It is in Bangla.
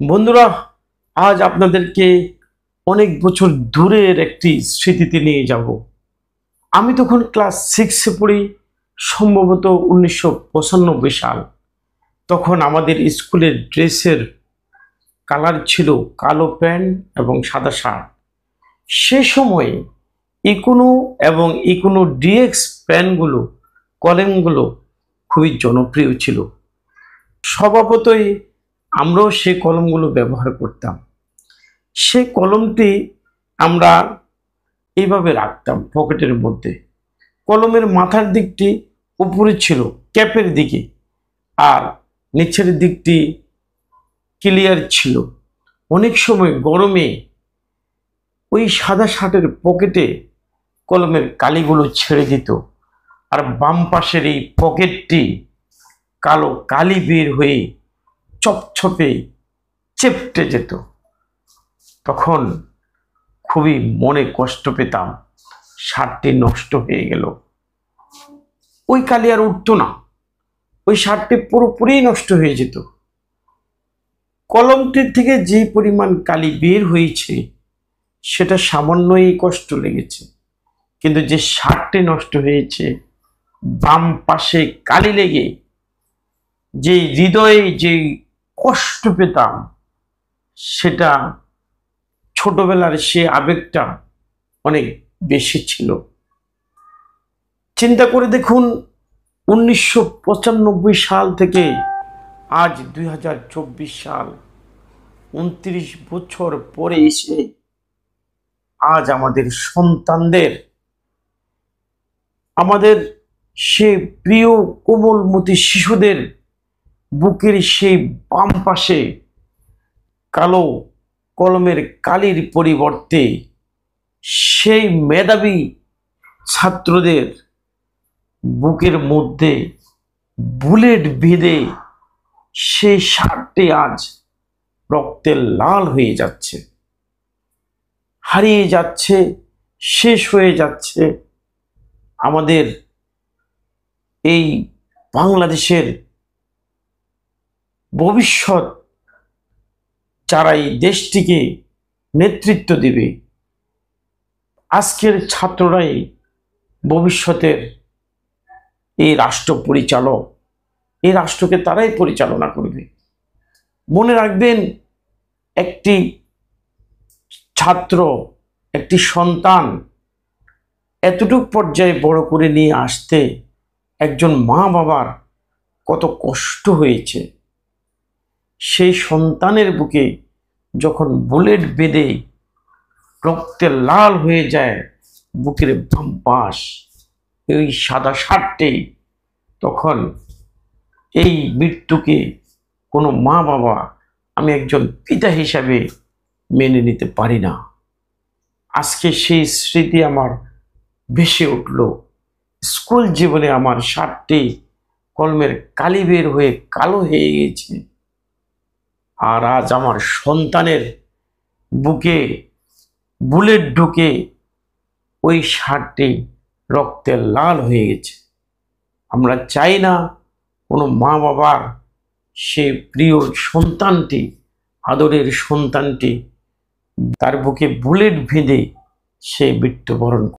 বন্ধুরা, আজ আপনাদেরকে অনেক বছর দূরের একটি স্মৃতিতে নিয়ে যাব। আমি তখন ক্লাস 6-এ পড়ি, সম্ভবত 1995 সাল। তখন আমাদের স্কুলের ড্রেসের কালার ছিল কালো প্যান্ট এবং সাদা শার্ট। সে সময়ে ইকোনো এবং ইকোনো ডিএক্স প্যান্টগুলো, কলমগুলো খুবই জনপ্রিয় ছিল। স্বভাবতই আমরাও সেই কলমগুলো ব্যবহার করতাম। সেই কলমটি আমরা এইভাবে রাখতাম পকেটের মধ্যে। কলমের মাথার দিকটি উপরে ছিল ক্যাপের দিকে, আর নিচের দিকটি ক্লিয়ার ছিল। অনেক সময় গরমে ওই সাদা শার্টের পকেটে কলমের কালিগুলো ছেড়ে দিত, আর বাম পাশের এই পকেটটি কালো কালি বের হয়ে চপচপে চেপটে যেত। তখন খুবই মনে কষ্ট পেতাম, শার্টটি নষ্ট হয়ে গেল। ওই কালি আর উঠতো না, ওই শার্টটি পুরোপুরি নষ্ট হয়ে যেত। কলমটির থেকে যে পরিমাণ কালি বের হয়েছে সেটা সামান্যই কষ্ট লেগেছে, কিন্তু যে শার্টটি নষ্ট হয়েছে, বাম পাশে কালি লেগে যে হৃদয়ে যে কষ্ট পেতাম, সেটা ছোটবেলার সে আবেগটা অনেক বেশি ছিল। চিন্তা করে দেখুন, 1995 সাল থেকে আজ 2024 সাল, 29 বছর পরে এসে আজ আমাদের সন্তানদের, আমাদের সে প্রিয় কোমলমতি শিশুদের বুকের সেই বাম পাশে কালো কলমের কালির পরিবর্তে সেই মেধাবী ছাত্রদের বুকের মধ্যে বুলেট বেঁধে সেই শার্টটি আজ রক্তে লাল হয়ে যাচ্ছে, হারিয়ে যাচ্ছে, শেষ হয়ে যাচ্ছে। আমাদের এই বাংলাদেশের ভবিষ্যৎ, যারা এই দেশটিকে নেতৃত্ব দেবে, আজকের ছাত্ররাই ভবিষ্যতের এই রাষ্ট্র পরিচালক, এই রাষ্ট্রকে তারাই পরিচালনা করবে। মনে রাখবেন, একটি ছাত্র, একটি সন্তান এতটুকু পর্যায়ে বড় করে নিয়ে আসতে একজন মা বাবার কত কষ্ট হয়েছে। সেই সন্তানের বুকে যখন বুলেট বেঁধে রক্তে লাল হয়ে যায় বুকের বাম পাশ, এই সাদা শার্টটি, তখন এই মৃত্যুকে কোনো মা বাবা, আমি একজন পিতা হিসাবে মেনে নিতে পারি না। আজকে সেই স্মৃতি আমার ভেসে উঠল। স্কুল জীবনে আমার শার্টটি কলমের কালি বের হয়ে কালো হয়ে গেছে, আর আজ আমার সন্তানের বুকে বুলেট ঢুকে ওই শার্টটি রক্তে লাল হয়ে গেছে। আমরা চাই না কোনো মা বাবার সে প্রিয় সন্তানটি, আদরের সন্তানটি, তার বুকে বুলেট বেঁধে সে মৃত্যুবরণ